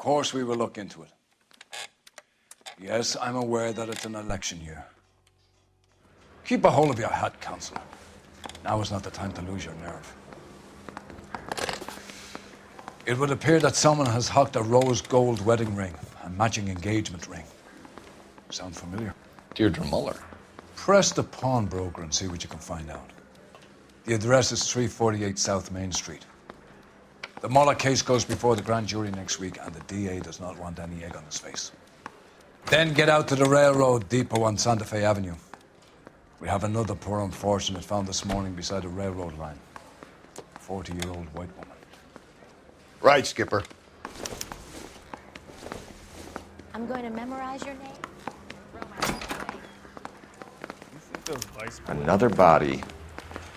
course we will look into it. Yes, I'm aware that it's an election year. Keep a hold of your hat, Counselor. Now is not the time to lose your nerve. It would appear that someone has hocked a rose gold wedding ring and matching engagement ring. Sound familiar? Deidre Moller. Press the pawnbroker and see what you can find out. The address is 348 South Main Street. The Moller case goes before the grand jury next week, and the DA does not want any egg on his face. Then get out to the railroad depot on Santa Fe Avenue. We have another poor unfortunate found this morning beside a railroad line. 40-year-old white woman. Right, Skipper. I'm going to memorize your name. Another body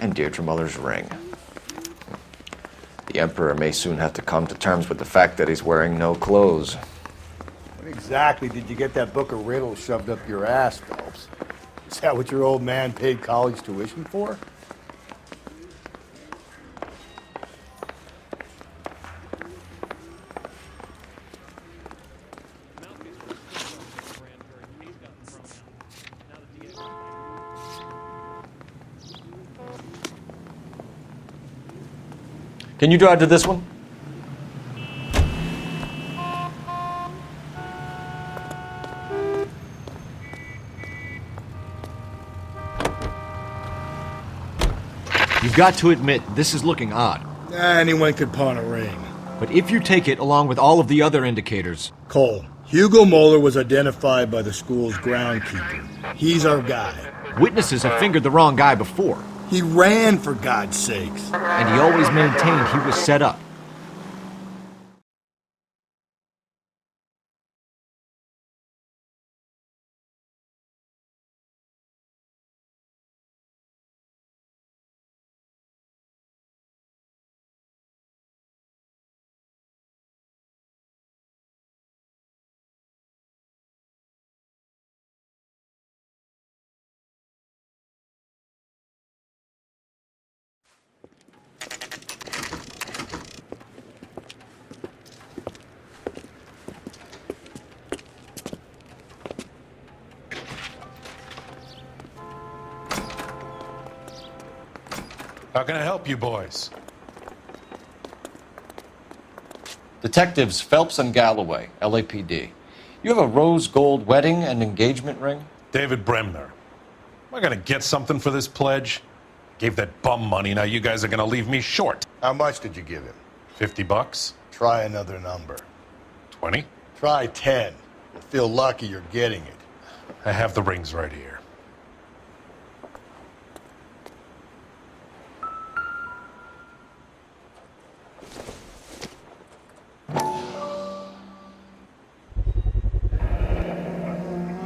and Deidre Muller's ring. The Emperor may soon have to come to terms with the fact that he's wearing no clothes. What exactly did you get that book of riddles shoved up your ass, Phelps? Is that what your old man paid college tuition for? Can you drive to this one? You've got to admit, this is looking odd. Anyone could pawn a ring. But if you take it along with all of the other indicators... Cole, Hugo Moller was identified by the school's groundkeeper. He's our guy. Witnesses have fingered the wrong guy before. He ran, for God's sakes. And he always maintained he was set up. How can I help you boys? Detectives Phelps and Galloway, LAPD. You have a rose gold wedding and engagement ring? David Bremner. Am I gonna get something for this pledge? Gave that bum money, now you guys are gonna leave me short. How much did you give him? $50? Try another number. 20? Try 10. You'll feel lucky you're getting it. I have the rings right here.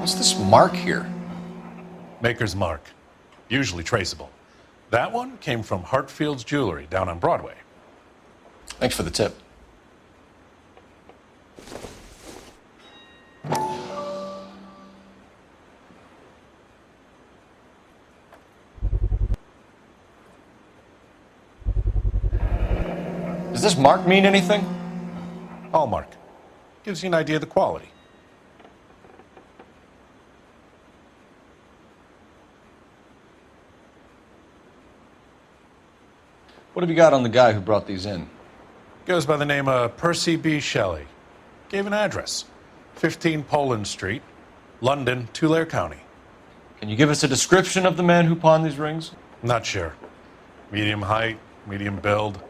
What's this mark here? Maker's mark. Usually traceable. That one came from Hartfield's Jewelry down on Broadway. Thanks for the tip. Does this mark mean anything? Hallmark. Gives you an idea of the quality. What have you got on the guy who brought these in? Goes by the name of Percy B. Shelley. Gave an address. 15 Poland Street, London, Tulare County. Can you give us a description of the man who pawned these rings? Not sure. Medium height, medium build.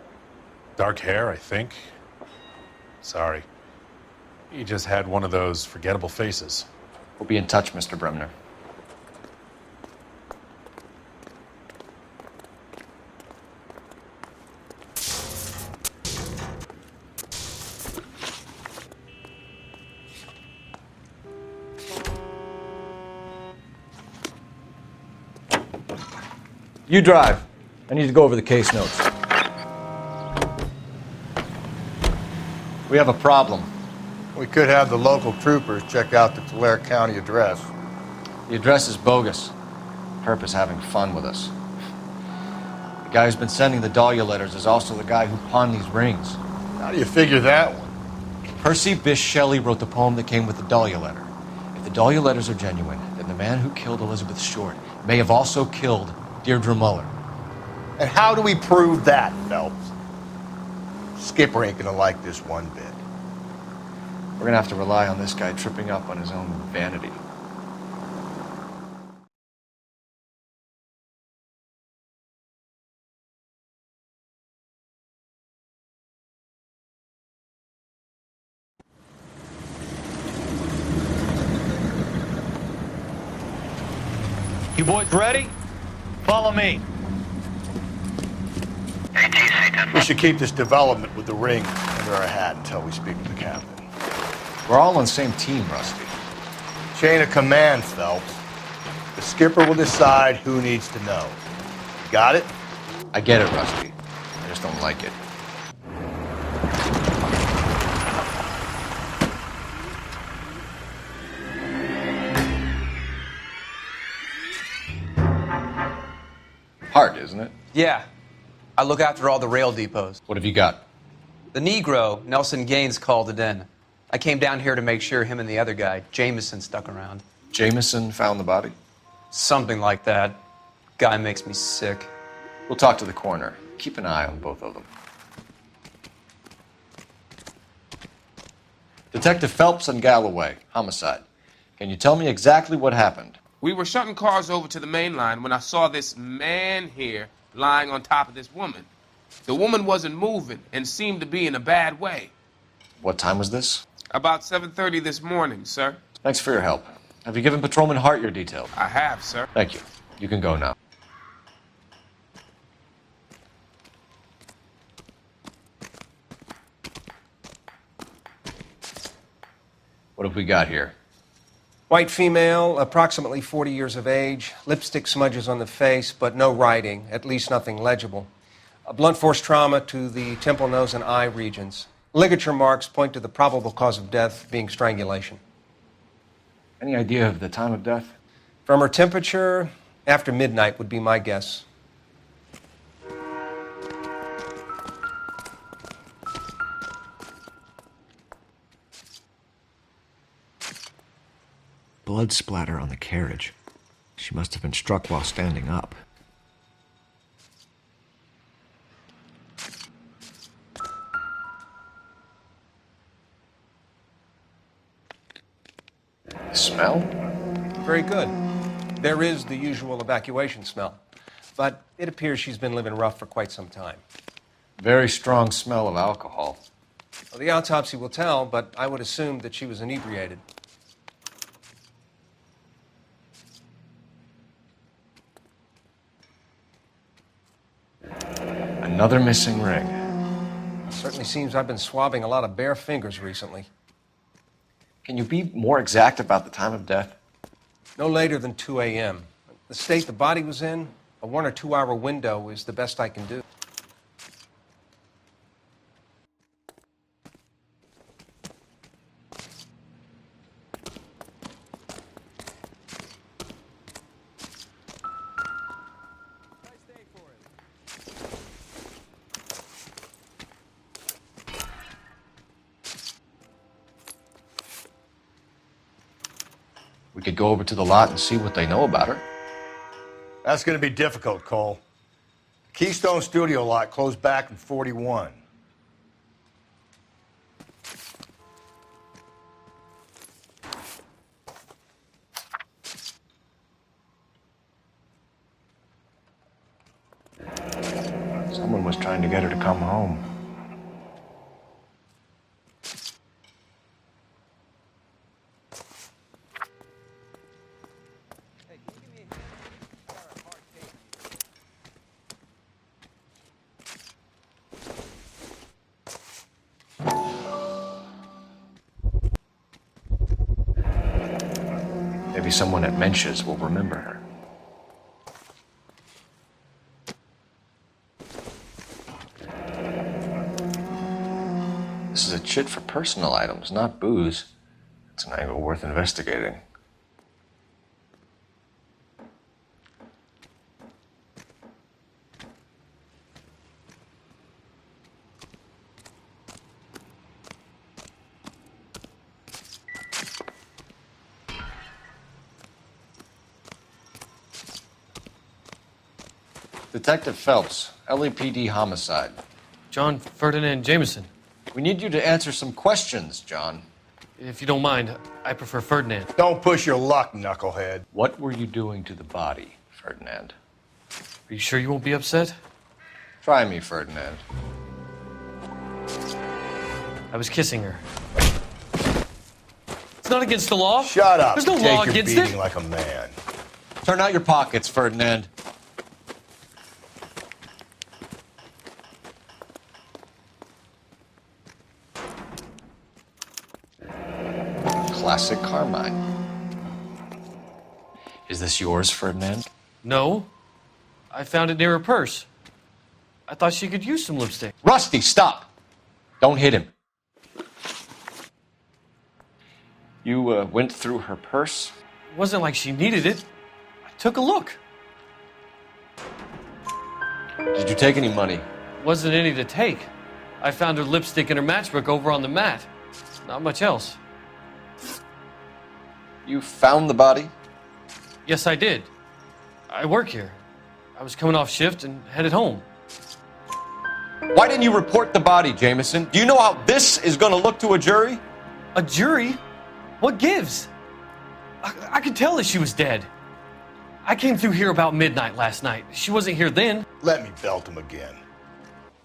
Dark hair, I think. Sorry. He just had one of those forgettable faces. We'll be in touch, Mr. Bremner. You drive. I need to go over the case notes. We have a problem. We could have the local troopers check out the Tulare County address. The address is bogus. Perp is having fun with us. The guy who's been sending the Dahlia letters is also the guy who pawned these rings. How do you figure that one? Percy B. Shelley wrote the poem that came with the Dahlia letter. If the Dahlia letters are genuine, then the man who killed Elizabeth Short may have also killed Deidre Moller. And how do we prove that, Phelps? Skipper ain't gonna like this one bit. We're gonna have to rely on this guy tripping up on his own vanity. You boys ready? Follow me. We should keep this development with the ring under our hat until we speak with the captain. We're all on the same team, Rusty. Chain of command, Phelps. The skipper will decide who needs to know. Got it? I get it, Rusty. I just don't like it. Hard, isn't it? Yeah. I look after all the rail depots. What have you got? The Negro, Nelson Gaines, called it in. I came down here to make sure him and the other guy, Jamison, stuck around. Jamison found the body? Something like that. Guy makes me sick. We'll talk to the coroner. Keep an eye on both of them. Detective Phelps and Galloway, homicide. Can you tell me exactly what happened? We were shutting cars over to the main line when I saw this man here lying on top of this woman. The woman wasn't moving and seemed to be in a bad way. What time was this? About 7:30 this morning, sir. Thanks for your help. Have you given Patrolman Hart your details? I have, sir. Thank you. You can go now. What have we got here? White female, approximately 40 years of age, lipstick smudges on the face, but no writing, at least nothing legible. A blunt force trauma to the temple, nose, and eye regions. Ligature marks point to the probable cause of death being strangulation. Any idea of the time of death? From her temperature, after midnight would be my guess. Blood splatter on the carriage. She must have been struck while standing up. Smell? Very good. There is the usual evacuation smell, but it appears she's been living rough for quite some time. Very strong smell of alcohol. Well, the autopsy will tell, but I would assume that she was inebriated. Another missing ring. Certainly seems I've been swabbing a lot of bare fingers recently. Can you be more exact about the time of death? No later than 2 a.m. The state the body was in, a 1 or 2 hour window is the best I can do. We could go over to the lot and see what they know about her. That's gonna be difficult, Cole. Keystone Studio lot closed back in 41. Someone was trying to get her to come home. Maybe someone at Mensch's will remember her. This is a chit for personal items, not booze. It's an angle worth investigating. Detective Phelps, LAPD homicide. John Ferdinand Jamison. We need you to answer some questions, John. If you don't mind, I prefer Ferdinand. Don't push your luck, knucklehead. What were you doing to the body, Ferdinand? Are you sure you won't be upset? Try me, Ferdinand. I was kissing her. It's not against the law. Shut up. There's no Take law your against beating it. like a man. Turn out your pockets, Ferdinand. Classic Carmine. Is this yours, Ferdinand? No. I found it near her purse. I thought she could use some lipstick. Rusty, stop! Don't hit him. You went through her purse? It wasn't like she needed it. I took a look. Did you take any money? Wasn't any to take. I found her lipstick and her matchbook over on the mat. Not much else. You found the body? Yes, I did. I work here. I was coming off shift and headed home. Why didn't you report the body, Jamison? Do you know how this is going to look to a jury? A jury? What gives? I could tell that she was dead. I came through here about midnight last night. She wasn't here then. Let me belt him again.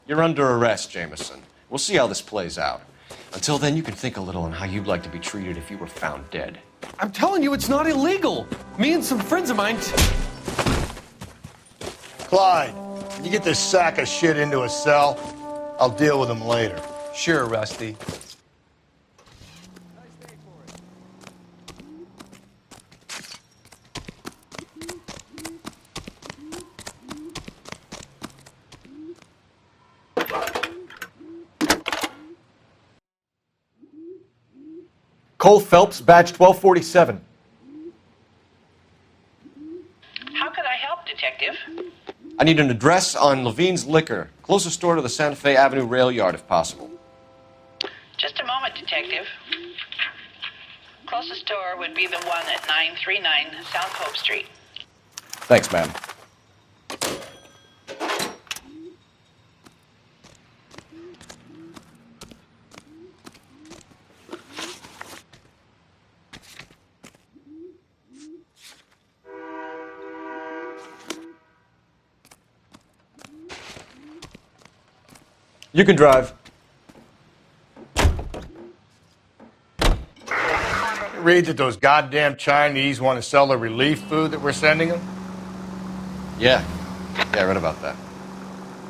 You're under arrest, Jamison. We'll see how this plays out. Until then, you can think a little on how you'd like to be treated if you were found dead. I'm telling you, it's not illegal. Me and some friends of mine... Clyde, can you get this sack of shit into a cell? I'll deal with him later. Sure, Rusty. Cole Phelps, badge 1247. How could I help, Detective? I need an address on Levine's Liquor. Closest store to the Santa Fe Avenue rail yard, if possible. Just a moment, Detective. Closest store would be the one at 939 South Hope Street. Thanks, ma'am. You can drive. Read that those goddamn Chinese want to sell the relief food that we're sending them? Yeah, I read about that.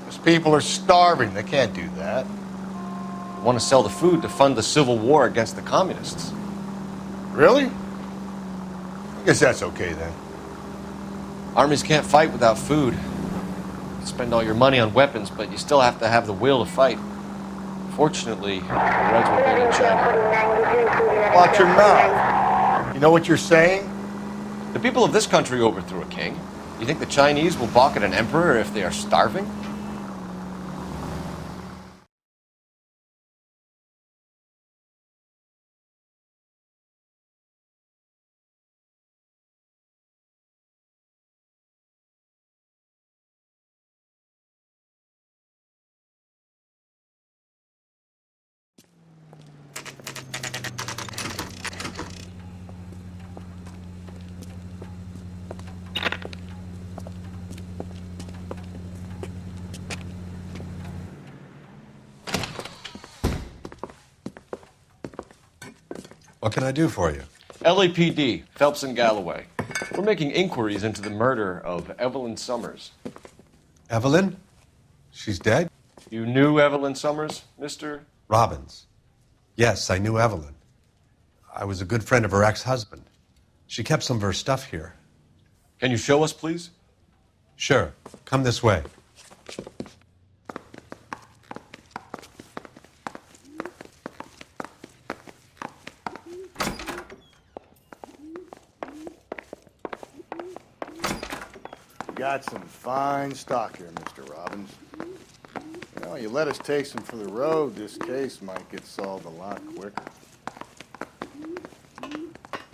Those people are starving. They can't do that. They want to sell the food to fund the civil war against the communists. Really? I guess that's okay then. Armies can't fight without food. You spend all your money on weapons, but you still have to have the will to fight. Fortunately, the Reds were big in China. Watch your mouth. You know what you're saying? The people of this country overthrew a king. You think the Chinese will balk at an emperor if they are starving? What can I do for you? LAPD, Phelps and Galloway. We're making inquiries into the murder of Evelyn Summers. Evelyn? She's dead? You knew Evelyn Summers, Mr. Robbins. Yes, I knew Evelyn. I was a good friend of her ex-husband. She kept some of her stuff here. Can you show us, please? Sure. Come this way. Got some fine stock here, Mr. Robbins. You know, you let us take some for the road, this case might get solved a lot quicker.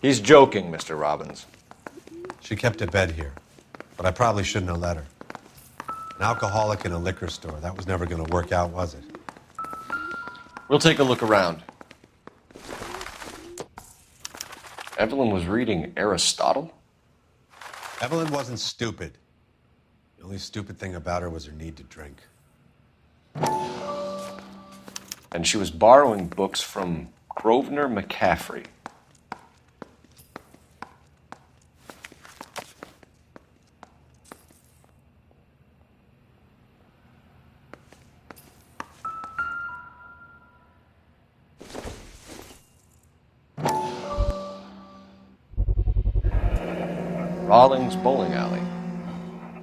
He's joking, Mr. Robbins. She kept a bed here, but I probably shouldn't have let her. An alcoholic in a liquor store. That was never going to work out, was it? We'll take a look around. Evelyn was reading Aristotle? Evelyn wasn't stupid. The only stupid thing about her was her need to drink. And she was borrowing books from Grosvenor McCaffrey. Rawlings Bowling Alley.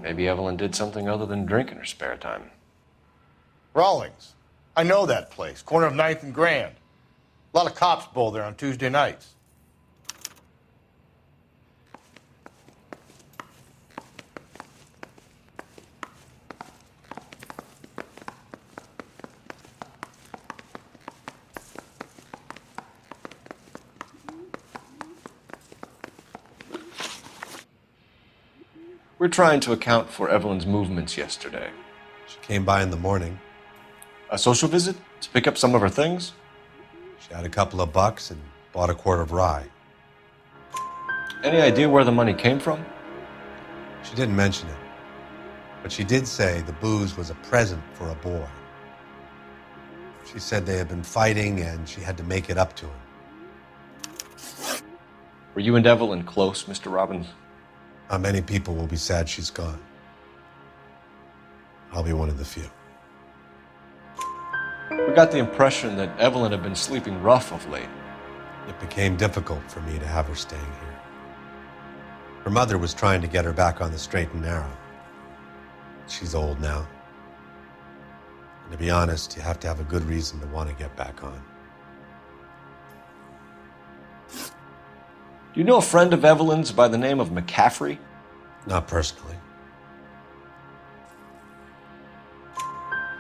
Maybe Evelyn did something other than drink in her spare time. Rawlings. I know that place. Corner of 9th and Grand. A lot of cops bowl there on Tuesday nights. We're trying to account for Evelyn's movements yesterday. She came by in the morning. A social visit? To pick up some of her things? She had a couple of bucks and bought a quart of rye. Any idea where the money came from? She didn't mention it. But she did say the booze was a present for a boy. She said they had been fighting and she had to make it up to him. Were you and Evelyn close, Mr. Robbins? Not many people will be sad she's gone. I'll be one of the few. We got the impression that Evelyn had been sleeping rough of late. It became difficult for me to have her staying here. Her mother was trying to get her back on the straight and narrow. She's old now. And to be honest, you have to have a good reason to want to get back on. Do you know a friend of Evelyn's by the name of McCaffrey? Not personally.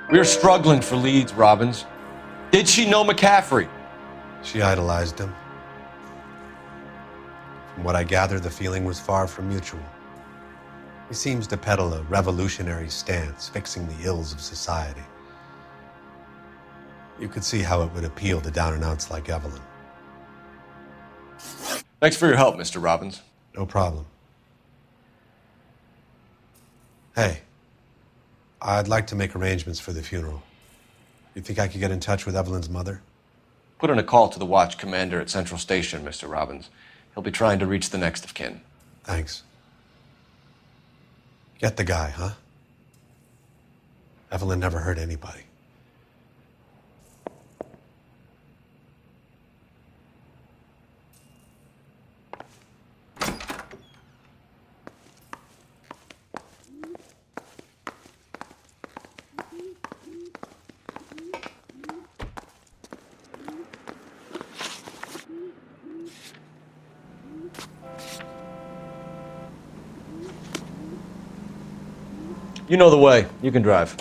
We're struggling for leads, Robbins. Did she know McCaffrey? She idolized him. From what I gather, the feeling was far from mutual. He seems to peddle a revolutionary stance, fixing the ills of society. You could see how it would appeal to down-and-outs like Evelyn. Thanks for your help, Mr. Robbins. No problem. Hey, I'd like to make arrangements for the funeral. You think I could get in touch with Evelyn's mother? Put in a call to the watch commander at Central Station, Mr. Robbins. He'll be trying to reach the next of kin. Thanks. Get the guy, huh? Evelyn never hurt anybody. You know the way. You can drive.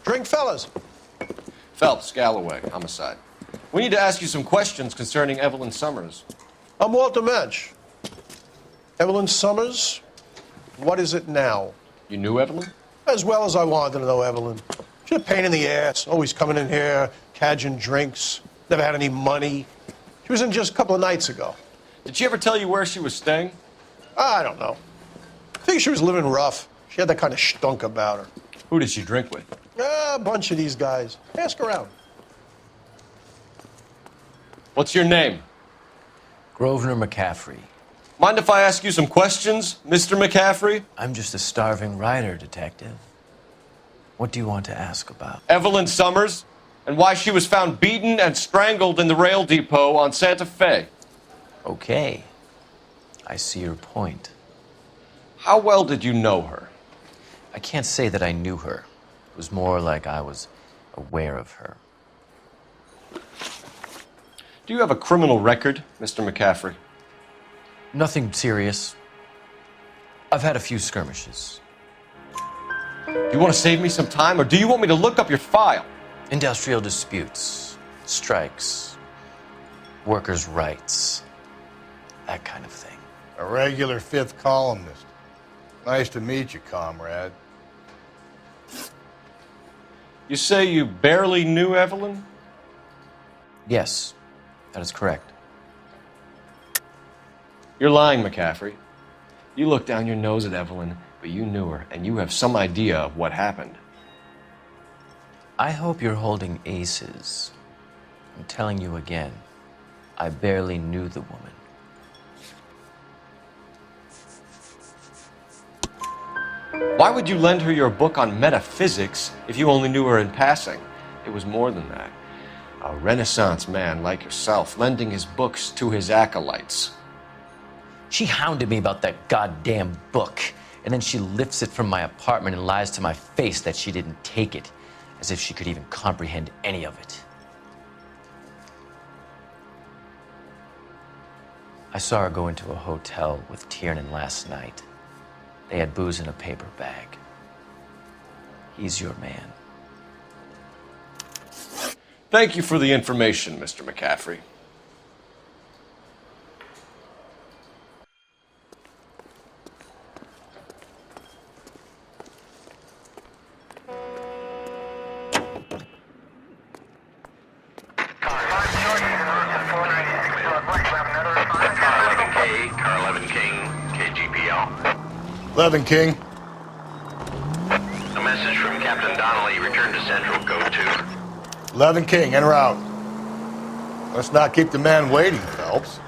Drink, fellas. Phelps, Galloway, homicide. We need to ask you some questions concerning Evelyn Summers. I'm Walter Mensch. Evelyn Summers, what is it now? You knew Evelyn? As well as I wanted to know Evelyn. She's a pain in the ass, always coming in here, cadging drinks, never had any money. She was in just a couple of nights ago. Did she ever tell you where she was staying? I don't know. I think she was living rough. She had that kind of stunk about her. Who did she drink with? A bunch of these guys. Ask around. What's your name? Grosvenor McCaffrey. Mind if I ask you some questions, Mr. McCaffrey? I'm just a starving writer, detective. What do you want to ask about? Evelyn Summers, and why she was found beaten and strangled in the rail depot on Santa Fe. Okay. I see your point. How well did you know her? I can't say that I knew her. It was more like I was aware of her. Do you have a criminal record, Mr. McCaffrey? Nothing serious. I've had a few skirmishes. Do you want to save me some time, or do you want me to look up your file? Industrial disputes, strikes, workers' rights, that kind of thing. A regular fifth columnist. Nice to meet you, comrade. You say you barely knew Evelyn? Yes, that is correct. You're lying, McCaffrey. You looked down your nose at Evelyn, but you knew her, and you have some idea of what happened. I hope you're holding aces. I'm telling you again, I barely knew the woman. Why would you lend her your book on metaphysics if you only knew her in passing? It was more than that. A Renaissance man like yourself, lending his books to his acolytes. She hounded me about that goddamn book, and then she lifts it from my apartment and lies to my face that she didn't take it, as if she could even comprehend any of it. I saw her go into a hotel with Tiernan last night. They had booze in a paper bag. He's your man. Thank you for the information, Mr. McCaffrey. Car 11 King, KGPL. 11 King. A message from Captain Donnelly. Return to Central. Go to. 11 King, en route. Let's not keep the man waiting, Phelps.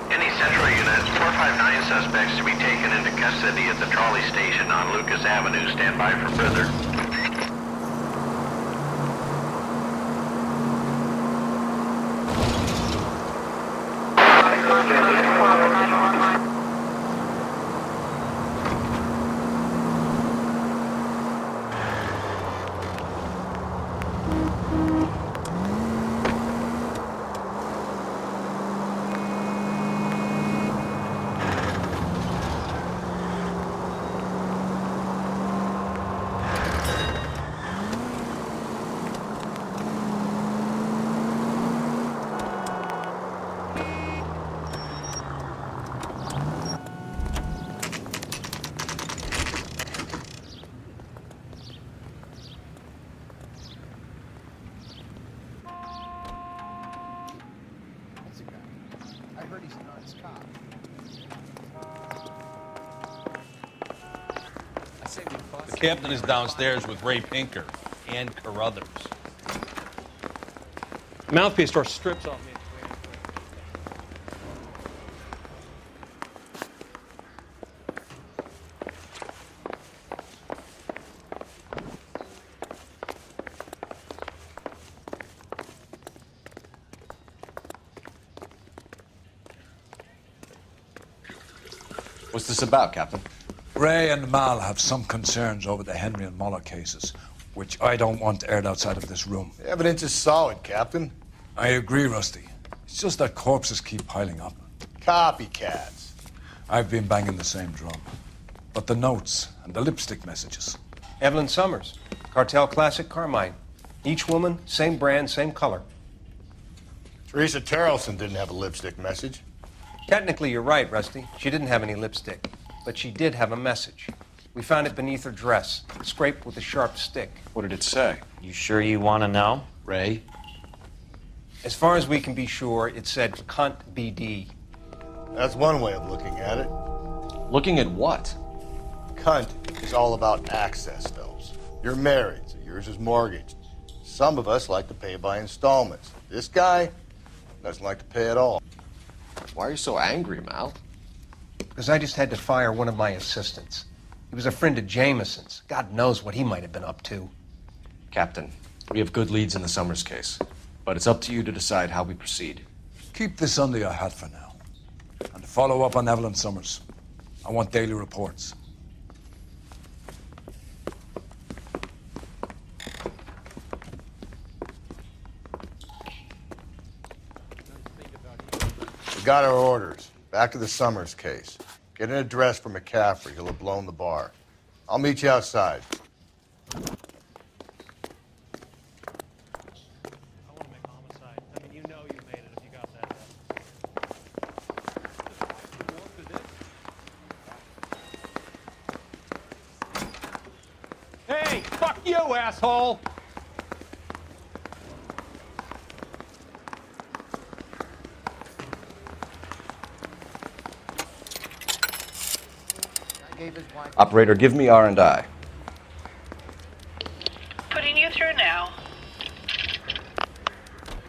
Any Central units, 459 suspects to be taken into custody at the trolley station on Lucas Avenue. Stand by for further. The captain is downstairs with Ray Pinker and Carruthers. Mouthpiece door strips off me. What's this about, Captain? Ray and Mal have some concerns over the Henry and Moller cases, which I don't want aired outside of this room. The evidence is solid, Captain. I agree, Rusty. It's just that corpses keep piling up. Copycats. I've been banging the same drum. But the notes and the lipstick messages. Evelyn Summers, Cartel Classic Carmine. Each woman, same brand, same color. Theressa Taraldsen didn't have a lipstick message. Technically, you're right, Rusty. She didn't have any lipstick, but she did have a message. We found it beneath her dress, scraped with a sharp stick. What did it say? You sure you want to know? Ray? As far as we can be sure, it said cunt BD. That's one way of looking at it. Looking at what? Cunt is all about access, Phelps. You're married, so yours is mortgaged. Some of us like to pay by installments. This guy doesn't like to pay at all. Why are you so angry, Mal? because I just had to fire one of my assistants. He was a friend of Jamison's. God knows what he might have been up to. Captain, we have good leads in the Summers case, but it's up to you to decide how we proceed. Keep this under your hat for now. And to follow up on Evelyn Summers, I want daily reports. We got our orders. Back to the Summers case. Get an address for McCaffrey. He'll have blown the bar. I'll meet you outside. Hey, fuck you, asshole! Operator, give me R&I. Putting you through now.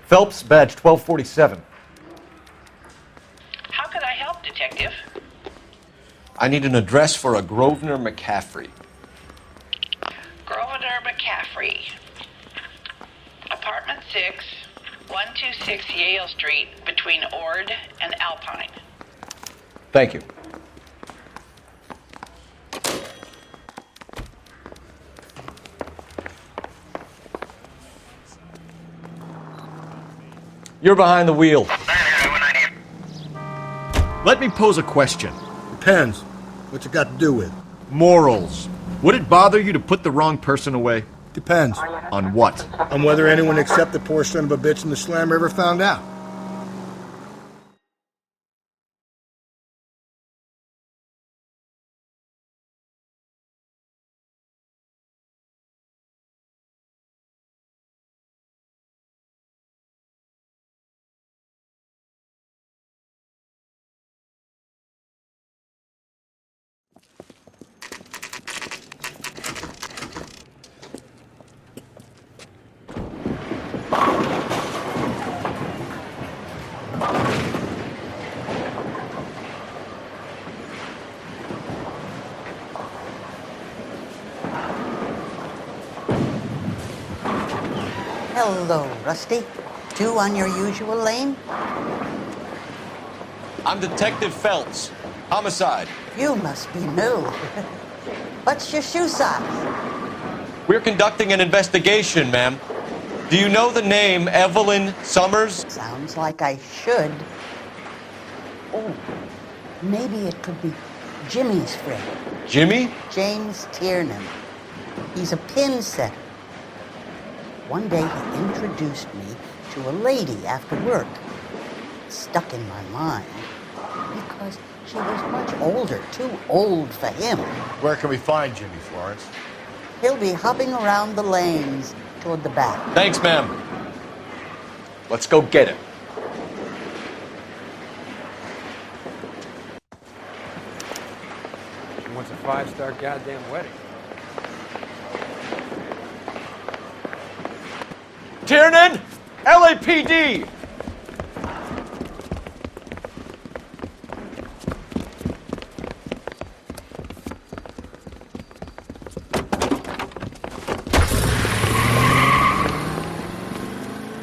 Phelps, badge 1247. How could I help, Detective? I need an address for a Grosvenor McCaffrey. Grosvenor McCaffrey. Apartment 6, 126 Yale Street, between Ord and Alpine. Thank you. You're behind the wheel. Let me pose a question. Depends. What's it got to do with? Morals. Would it bother you to put the wrong person away? Depends. On what? On whether anyone except the poor son of a bitch in the slammer ever found out. Hello, Rusty. Two on your usual lane? I'm Detective Phelps. Homicide. You must be new. What's your shoe size? We're conducting an investigation, ma'am. Do you know the name Evelyn Summers? Sounds like I should. Oh, maybe it could be Jimmy's friend. Jimmy? James Tiernan. He's a pin setter. One day he introduced me to a lady after work. It stuck in my mind because she was much older, too old for him. Where can we find Jimmy, Florence? He'll be hopping around the lanes toward the back. Thanks, ma'am. Let's go get him. She wants a 5-star goddamn wedding. Tiernan! LAPD!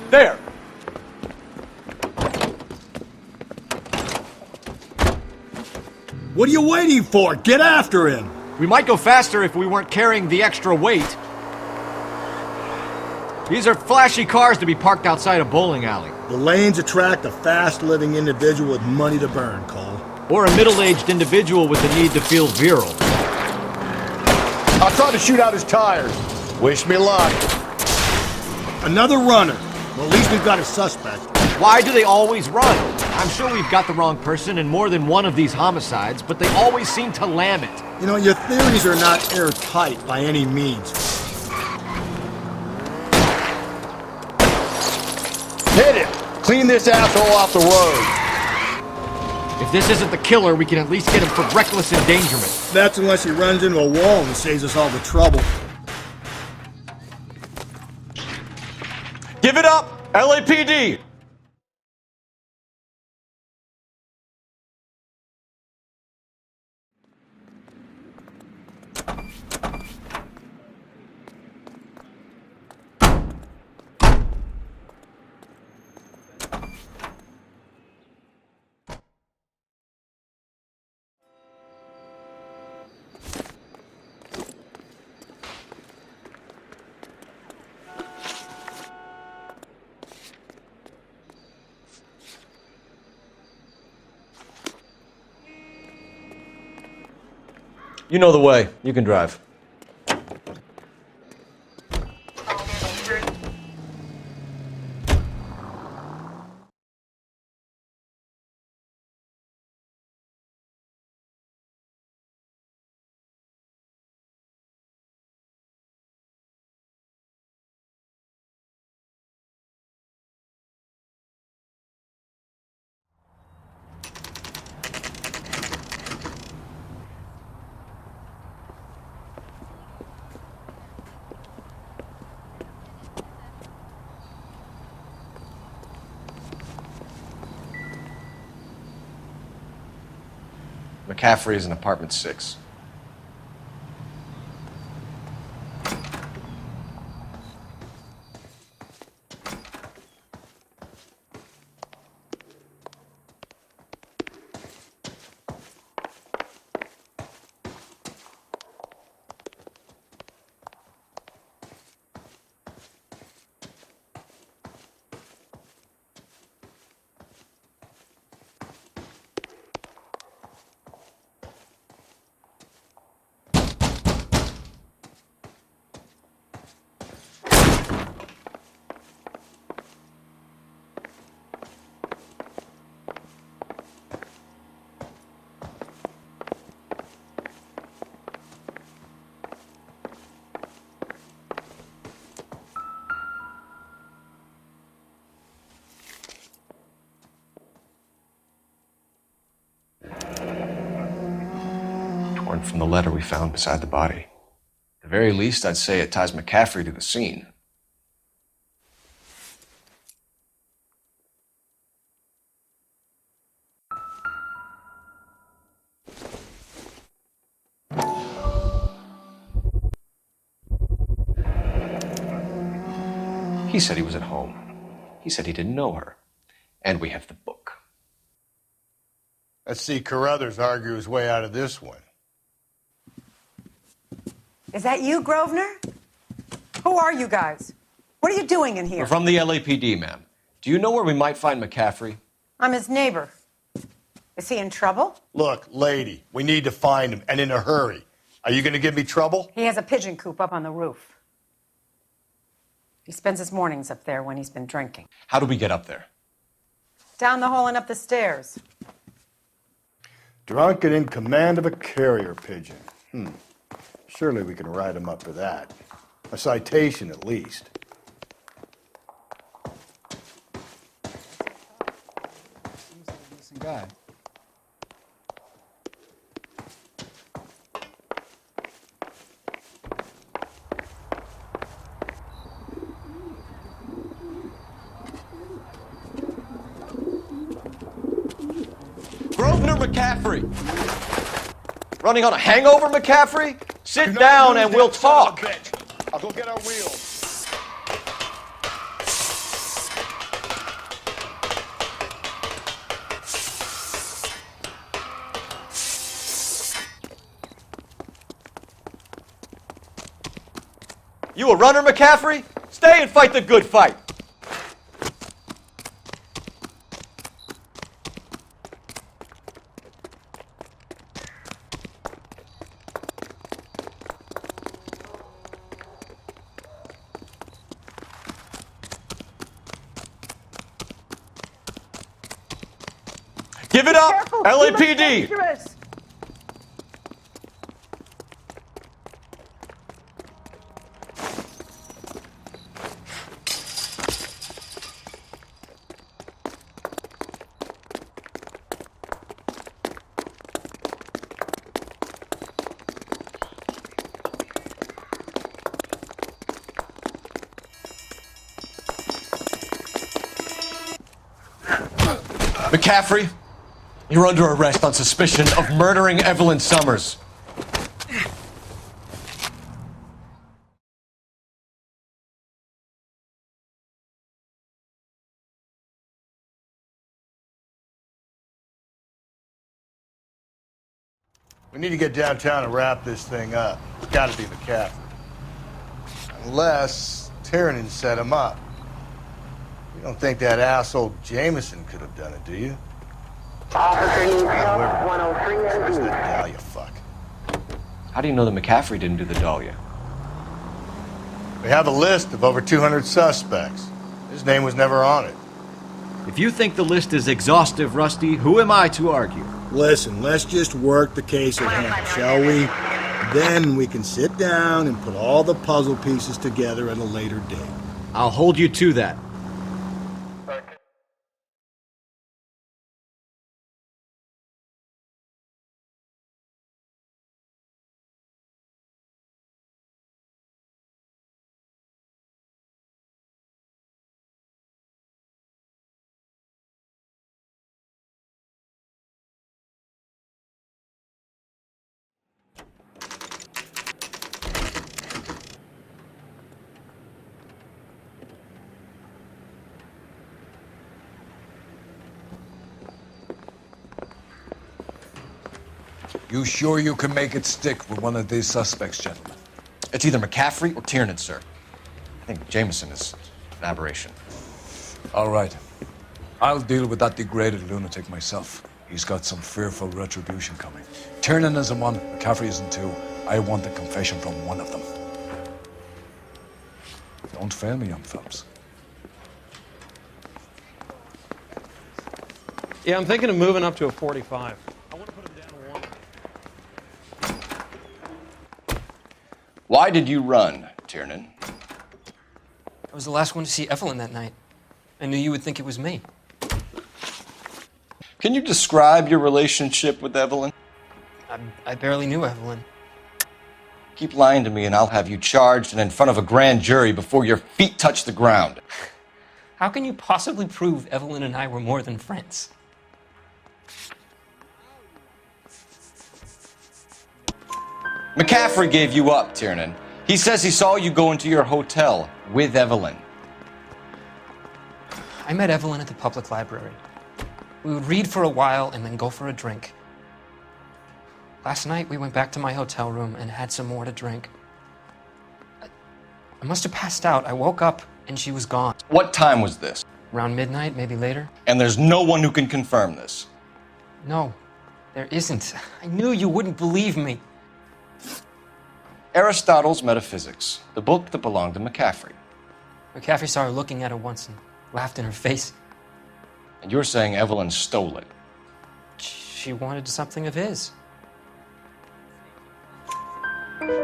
There! What are you waiting for? Get after him! We might go faster if we weren't carrying the extra weight. These are flashy cars to be parked outside a bowling alley. The lanes attract a fast-living individual with money to burn, Cole. Or a middle-aged individual with the need to feel virile. I'll try to shoot out his tires. Wish me luck. Another runner. Well, at least we've got a suspect. Why do they always run? I'm sure we've got the wrong person in more than one of these homicides, but they always seem to lam it. You know, your theories are not airtight by any means. Hit him! Clean this asshole off the road! If this isn't the killer, we can at least get him for reckless endangerment. That's unless he runs into a wall and saves us all the trouble. Give it up! LAPD! You know the way. You can drive. McCaffrey is in apartment 6. Torn from the letter we found beside the body. At the very least, I'd say it ties McCaffrey to the scene. He said he was at home. He said he didn't know her. And we have the book. Let's see Carruthers argue his way out of this one. Is that you, Grosvenor? Who are you guys? What are you doing in here? We're from the LAPD, ma'am. Do you know where we might find McCaffrey? I'm his neighbor. Is he in trouble? Look, lady, we need to find him, and in a hurry. Are you going to give me trouble? He has a pigeon coop up on the roof. He spends his mornings up there when he's been drinking. How do we get up there? Down the hall and up the stairs. Drunk and in command of a carrier pigeon. Surely we can write him up for that. A citation, at least. Seems like a decent guy. Grosvenor McCaffrey! Running on a hangover, McCaffrey? Sit down and we'll talk. I'll go get our wheels. You a runner, McCaffrey? Stay and fight the good fight. Give it up, Careful, LAPD! dangerous. McCaffrey, you're under arrest on suspicion of murdering Evelyn Summers. We need to get downtown and wrap this thing up. It's got to be McCaffrey. Unless Tiernan set him up. You don't think that asshole Jamison could have done it, do you? Officer needs help, 103 Where's the and Dahlia fuck? How do you know that McCaffrey didn't do the Dahlia? We have a list of over 200 suspects. His name was never on it. If you think the list is exhaustive, Rusty, who am I to argue? Listen, let's just work the case at hand, shall we? Then we can sit down and put all the puzzle pieces together at a later date. I'll hold you to that. You sure you can make it stick with one of these suspects, gentlemen? It's either McCaffrey or Tiernan, sir. I think Jamison is an aberration. All right. I'll deal with that degraded lunatic myself. He's got some fearful retribution coming. Tiernan isn't one, McCaffrey isn't two. I want a confession from one of them. Don't fail me, young fellows. Yeah, I'm thinking of moving up to a 45. Why did you run, Tiernan? I was the last one to see Evelyn that night. I knew you would think it was me. Can you describe your relationship with Evelyn? I barely knew Evelyn. Keep lying to me and I'll have you charged and in front of a grand jury before your feet touch the ground. How can you possibly prove Evelyn and I were more than friends? McCaffrey gave you up, Tiernan. He says he saw you go into your hotel with Evelyn. I met Evelyn at the public library. We would read for a while and then go for a drink. Last night, we went back to my hotel room and had some more to drink. I must have passed out. I woke up and she was gone. What time was this? Around midnight, maybe later. And there's no one who can confirm this? No, there isn't. I knew you wouldn't believe me. Aristotle's Metaphysics, the book that belonged to McCaffrey. McCaffrey saw her looking at her once and laughed in her face. And you're saying Evelyn stole it? She wanted something of his.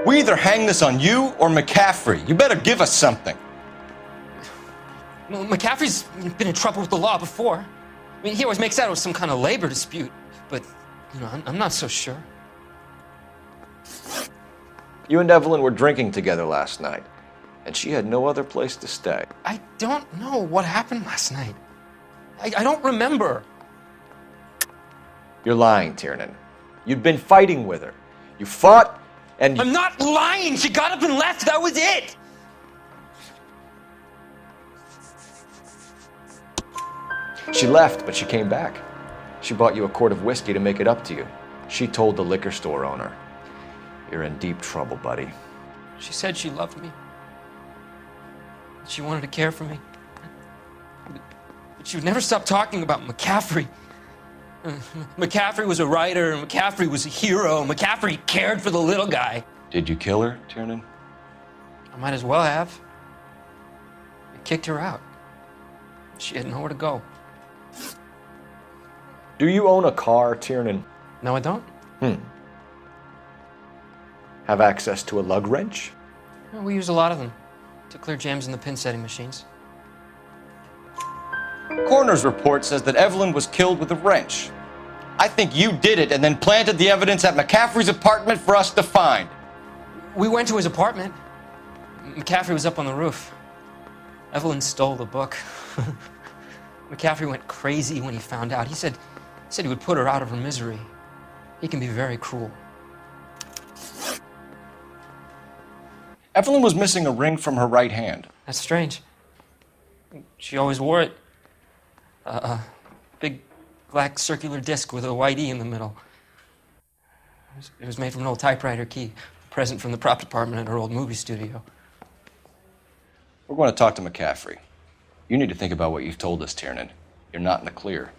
We either hang this on you or McCaffrey. You better give us something. Well, McCaffrey's been in trouble with the law before. I mean, he always makes out it was some kind of labor dispute, but, you know, I'm not so sure. You and Evelyn were drinking together last night, and she had no other place to stay. I don't know what happened last night. I don't remember. You're lying, Tiernan. You'd been fighting with her. You fought, and I'm not lying! She got up and left, that was it! She left, but she came back. She bought you a quart of whiskey to make it up to you. She told the liquor store owner. You're in deep trouble, buddy. She said she loved me. She wanted to care for me. But she would never stop talking about McCaffrey. McCaffrey was a writer, McCaffrey was a hero, McCaffrey cared for the little guy. Did you kill her, Tiernan? I might as well have. I kicked her out. She had nowhere to go. Do you own a car, Tiernan? No, I don't. Have access to a lug wrench? Well, we use a lot of them to clear jams in the pin setting machines. Coroner's report says that Evelyn was killed with a wrench. I think you did it and then planted the evidence at McCaffrey's apartment for us to find. We went to his apartment. McCaffrey was up on the roof. Evelyn stole the book. McCaffrey went crazy when he found out. He said he would put her out of her misery. He can be very cruel. Evelyn was missing a ring from her right hand. That's strange. She always wore it. A big black circular disc with a white E in the middle. It was made from an old typewriter key, a present from the prop department at her old movie studio. We're going to talk to McCaffrey. You need to think about what you've told us, Tiernan. You're not in the clear.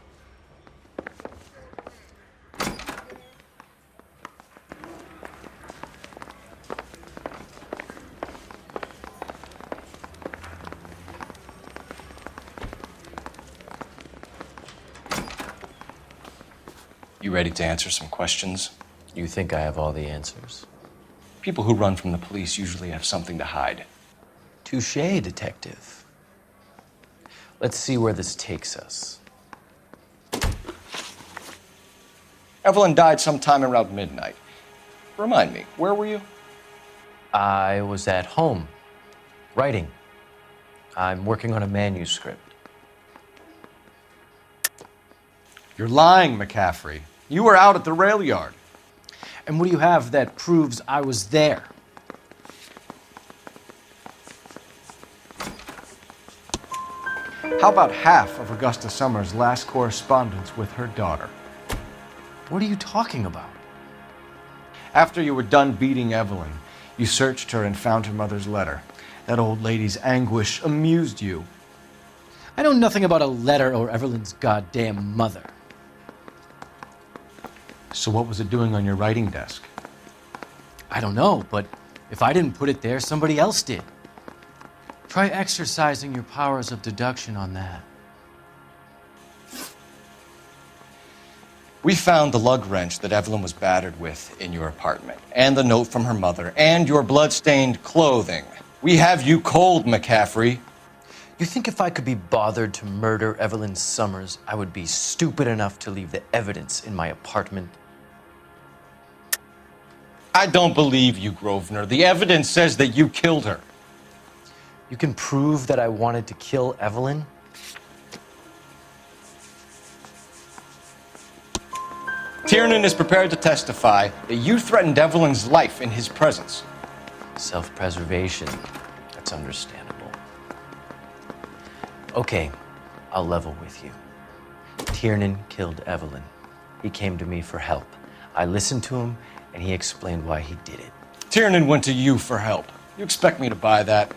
You ready to answer some questions? You think I have all the answers? People who run from the police usually have something to hide. Touché, detective. Let's see where this takes us. Evelyn died sometime around midnight. Remind me, where were you? I was at home, writing. I'm working on a manuscript. You're lying, McCaffrey. You were out at the railyard. And what do you have that proves I was there? How about half of Augusta Summers' last correspondence with her daughter? What are you talking about? After you were done beating Evelyn, you searched her and found her mother's letter. That old lady's anguish amused you. I know nothing about a letter or Evelyn's goddamn mother. So what was it doing on your writing desk? I don't know, but if I didn't put it there, somebody else did. Try exercising your powers of deduction on that. We found the lug wrench that Evelyn was battered with in your apartment, and the note from her mother, and your blood-stained clothing. We have you cold, McCaffrey. You think if I could be bothered to murder Evelyn Summers, I would be stupid enough to leave the evidence in my apartment? I don't believe you, Grosvenor. The evidence says that you killed her. You can prove that I wanted to kill Evelyn? Tiernan is prepared to testify that you threatened Evelyn's life in his presence. Self-preservation. That's understandable. Okay, I'll level with you. Tiernan killed Evelyn. He came to me for help. I listened to him, and he explained why he did it. Tiernan went to you for help. You expect me to buy that?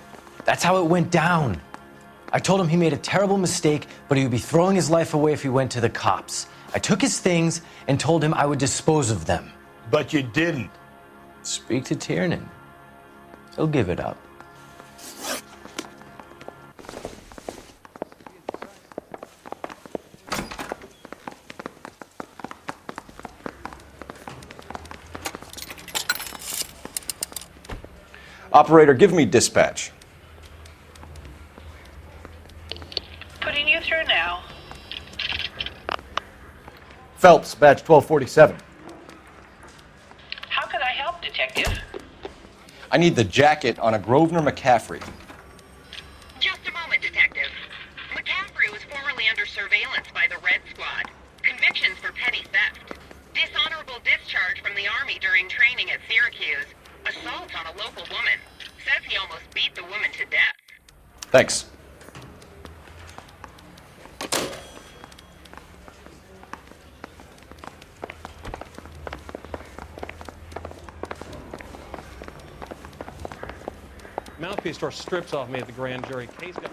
That's how it went down. I told him he made a terrible mistake, but he would be throwing his life away if he went to the cops. I took his things and told him I would dispose of them. But you didn't. Speak to Tiernan. He'll give it up. Operator, give me dispatch. Putting you through now. Phelps, badge 1247. How could I help, Detective? I need the jacket on a Grosvenor McCaffrey. Just a moment, Detective. McCaffrey was formerly under surveillance by the Red Squad. Convictions for petty theft. Dishonorable discharge from the Army during training at Syracuse. Assault on a local woman. Says he almost beat the woman to death. Thanks. Mouthpiece tore strips off me at the grand jury. Case got...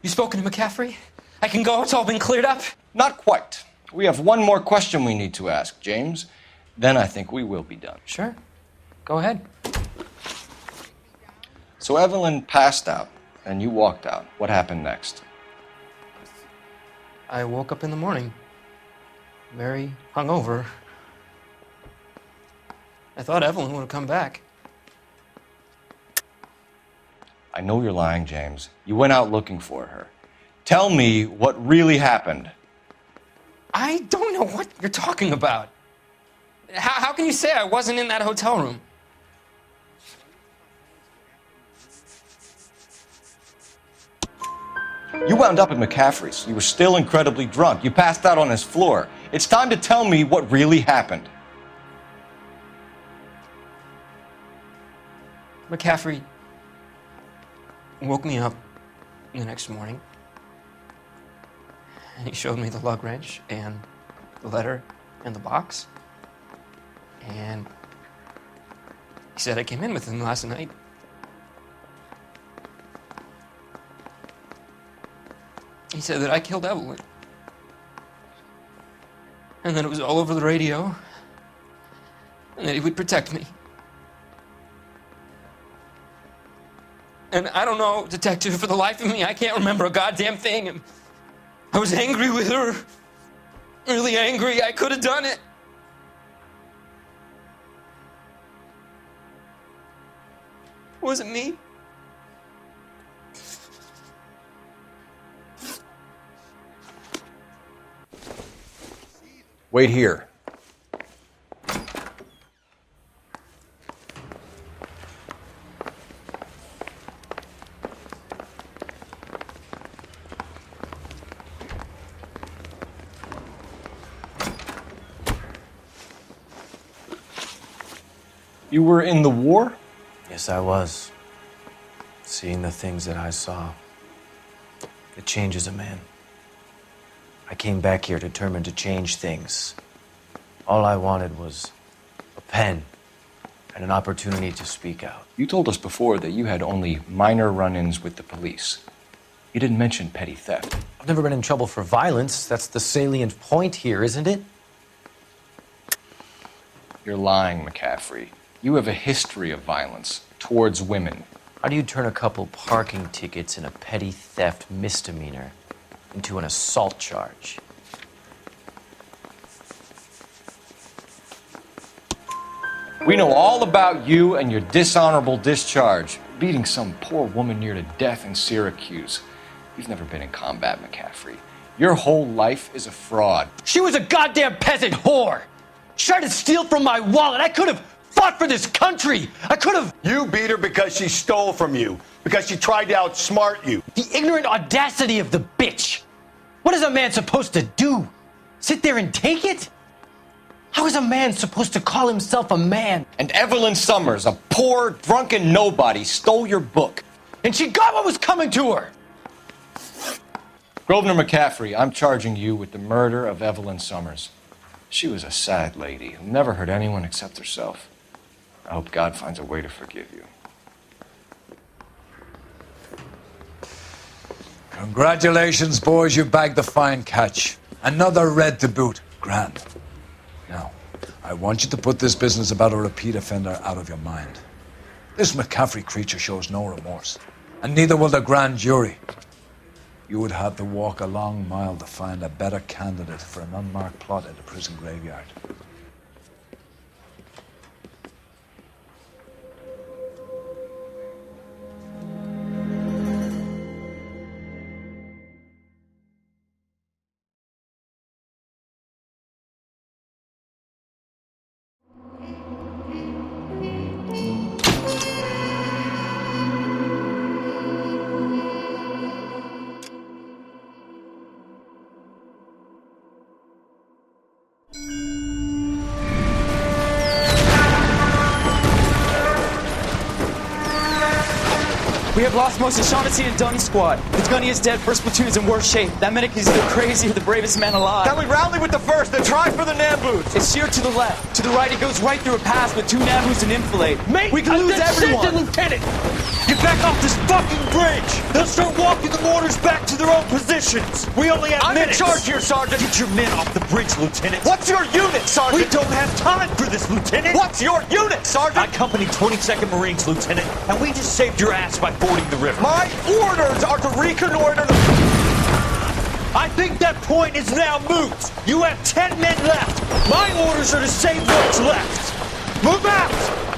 You spoken to McCaffrey? I can go? It's all been cleared up? Not quite. We have one more question we need to ask, James. Then I think we will be done. Sure. Go ahead. So Evelyn passed out, and you walked out. What happened next? I woke up in the morning, very hungover. I thought Evelyn would have come back. I know you're lying, James. You went out looking for her. Tell me what really happened. I don't know what you're talking about. How can you say I wasn't in that hotel room? You wound up at McCaffrey's. You were still incredibly drunk. You passed out on his floor. It's time to tell me what really happened. McCaffrey woke me up the next morning, and he showed me the lug wrench and the letter and the box, and he said I came in with him last night. said that I killed Evelyn. And that it was all over the radio. And that he would protect me. And I don't know, detective, for the life of me, I can't remember a goddamn thing. And I was angry with her. Really angry. I could have done it. It wasn't me. Wait here. You were in the war? Yes, I was. Seeing the things that I saw, it changes a man. I came back here determined to change things. All I wanted was a pen and an opportunity to speak out. You told us before that you had only minor run-ins with the police. You didn't mention petty theft. I've never been in trouble for violence. That's the salient point here, isn't it? You're lying, McCaffrey. You have a history of violence towards women. How do you turn a couple parking tickets and a petty theft misdemeanor into an assault charge? We know all about you and your dishonorable discharge, beating some poor woman near to death in Syracuse. You've never been in combat, McCaffrey. Your whole life is a fraud. She was a goddamn peasant whore! She tried to steal from my wallet. I could have fought for this country. I could have... You beat her because she stole from you, because she tried to outsmart you. The ignorant audacity of the bitch. What is a man supposed to do? Sit there and take it? How is a man supposed to call himself a man? And Evelyn Summers, a poor, drunken nobody, stole your book. And she got what was coming to her. Grosvenor McCaffrey, I'm charging you with the murder of Evelyn Summers. She was a sad lady who never hurt anyone except herself. I hope God finds a way to forgive you. Congratulations, boys, you bagged the fine catch. Another red to boot. Grand. Now, I want you to put this business about a repeat offender out of your mind. This McCaffrey creature shows no remorse, and neither will the grand jury. You would have to walk a long mile to find a better candidate for an unmarked plot in the prison graveyard. We have lost most of Shaughnessy and Dunny squad. The gunny is dead, first platoon is in worse shape. That medic is either crazy or the bravest man alive. Then we rally with the first, then try for the Nambus. It's sheer to the left. To the right, it goes right through a pass with 2 Nambus and infilade. Mate, we can lose everyone. Lieutenant! Get back off this fucking bridge! They'll start walking the mortars back to their own positions. We only have minutes. I'm in charge here, Sergeant. Get your men off the bridge, Lieutenant. What's your unit, Sergeant? We don't have time for this, Lieutenant. What's your unit, Sergeant? I company 22nd Marines, Lieutenant, and we just saved your ass by fording the river. My orders are to reconnoiter the... I think that point is now moot. You have 10 men left. My orders are to save what's left. Move out!